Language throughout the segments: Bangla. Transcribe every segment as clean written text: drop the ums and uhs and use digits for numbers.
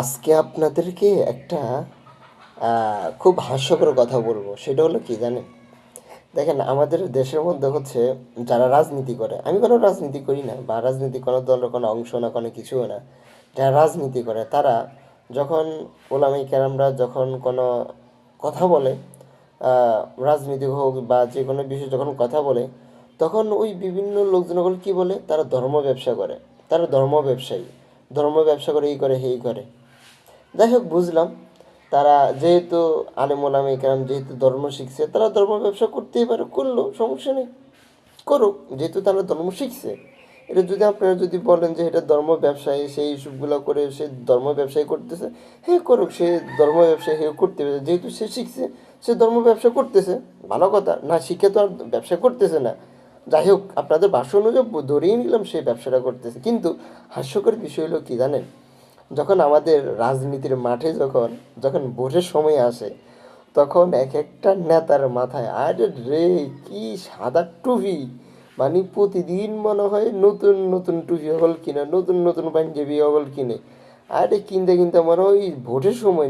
আজকে আপনাদেরকে একটা খুব হাস্যকর কথা বলবো। সেটা হলো কি জানেন? দেখেন, আমাদের দেশের মধ্যে হচ্ছে যারা রাজনীতি করে, আমি কোনো রাজনীতি করি না বা রাজনীতি কোনো দলের কোনো অংশ না, কোনো কিছুও না। যারা রাজনীতি করে তারা যখন ওলামাই কেরামরা যখন কোনো কথা বলে, আহ, রাজনীতি হোক বা যে কোনো বিষয়ে যখন কথা বলে, তখন ওই বিভিন্ন লোকজনগুলো কি বলে, তারা ধর্ম ব্যবসা করে, তারা ধর্ম ব্যবসায়ী, ধর্ম ব্যবসা করে, এই করে সেই করে। যাই হোক, বুঝলাম তারা যেহেতু আলেম ওলামা ইকরাম যেহেতু ধর্ম শিখছে, তারা ধর্ম ব্যবসা করতেই পারে, করলো, সমস্যা নেই, করুক, যেহেতু তারা ধর্ম শিখছে। এটা যদি আপনারা যদি বলেন যে এটা ধর্ম ব্যবসায়ী, সেই ইস্যুগুলো করে সে ধর্ম ব্যবসায়ী করতেছে, হ্যাঁ করুক, সে ধর্ম ব্যবসায়ী হেউ করতে পারে, যেহেতু সে শিখছে, সে ধর্ম ব্যবসা করতেছে, ভালো কথা। না শিখে তো আর ব্যবসা করতেছে না। যাই হোক, আপনাদের ভাষ্য অনুযায়ী ধরেই নিলাম সে ব্যবসাটা করতেছে, কিন্তু হাস্যকর বিষয় হলো কি জানেন? যখন আমাদের রাজনীতির মাঠে যখন যখন ভোটের সময় আসে, তখন এক একটা নেতার মাথায় আরে রে, কি সাদা টুপি! মানে প্রতিদিন মনে হয় নতুন নতুন টুপি হল কিনে, নতুন নতুন পাঞ্জাবি হল কিনে। আরে কিনতে কিনতে মনে হয় ওই ভোটের সময়,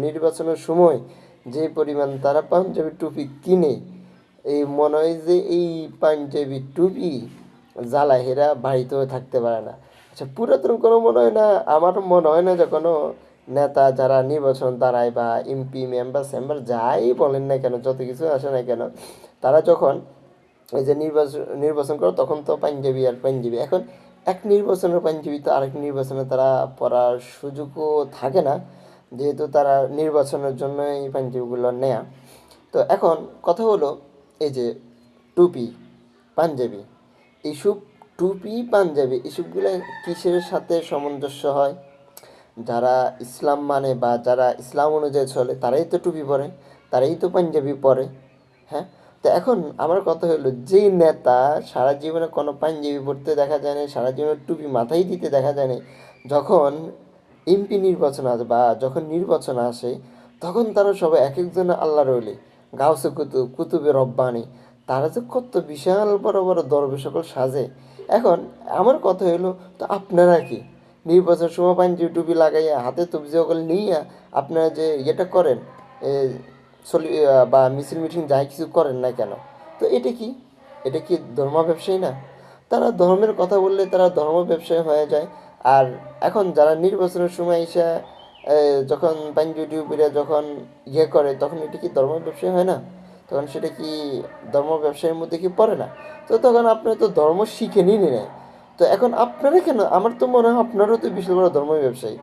নির্বাচনের সময় যে পরিমাণ তারা পাঞ্জাবি টুপি কিনে, এই মনে হয় যে এই পাঞ্জাবি টুপি জ্বালায় হেরা বাড়িতেও থাকতে পারে না। আচ্ছা, পুরাতন কোনো মনে হয় না, আমার মনে হয় না যে কোনো নেতা যারা নির্বাচন দাঁড়ায় বা এমপি মেম্বার সেম্বার যাই বলেন না কেন, যত কিছু আসে না কেন, তারা যখন এই যে নির্বাচন করে, তখন তো পাঞ্জাবি আর পাঞ্জাবি। এখন এক নির্বাচনের পাঞ্জাবি তো আরেক নির্বাচনে তারা পরার সুযোগও থাকে না, যেহেতু তারা নির্বাচনের জন্য এই পাঞ্জাবিগুলো নেয়া। তো এখন কথা হলো, এই যে টুপি, পাঞ্জাবি, এইসব টুপি পাঞ্জাবি এসবগুলো কিসের সাথে সামঞ্জস্য হয়? যারা ইসলাম মানে বা যারা ইসলাম অনুযায়ী চলে, তারাই তো টুপি পরে, তারাই তো পাঞ্জাবি পরে। হ্যাঁ, তো এখন আমার কথা হলো, যেই নেতা সারা জীবনে কোনো পাঞ্জাবি পরতে দেখা যায় না, সারা জীবনে টুপি মাথায় দিতে দেখা যায় না, যখন এমপি নির্বাচন আসে বা যখন নির্বাচন আসে, তখন তারা সবাই এক একজন আল্লাহর ওলি, গাউসে কুতুব, কুতুবে রব্বানি, তারা যে কত বিশাল বড় বড় দরবে সকল সাজে। এখন আমার কথা হলো, তো আপনারা কি নির্বাচন সময় পাঞ্জাবি টুপি লাগাইয়া হাতে তবজি সকল নিয়ে আপনারা যে ইয়েটা করেন, এ, চলি বা মিছিল মিটিং যাই কিছু করেন না কেন? তো এটা কি, এটা কি ধর্ম ব্যবসায়ী না? তারা ধর্মের কথা বললে তারা ধর্ম ব্যবসায়ী হয়ে যায়। আর এখন যারা নির্বাচনের সময় এসে যখন পাঞ্জাবি টুপিরা যখন ইয়ে করে, তখন এটা কি ধর্ম ব্যবসায়ী হয় না? তখন সেটা কি ধর্ম ব্যবসায়ীর মধ্যে কি পড়ে না? তো তখন আপনারা তো ধর্ম শিখে নিন নাই। তো এখন আপনারা কেন, আমার তো মনে হয় আপনারও তো বিশাল বড় ধর্ম ব্যবসায়ী।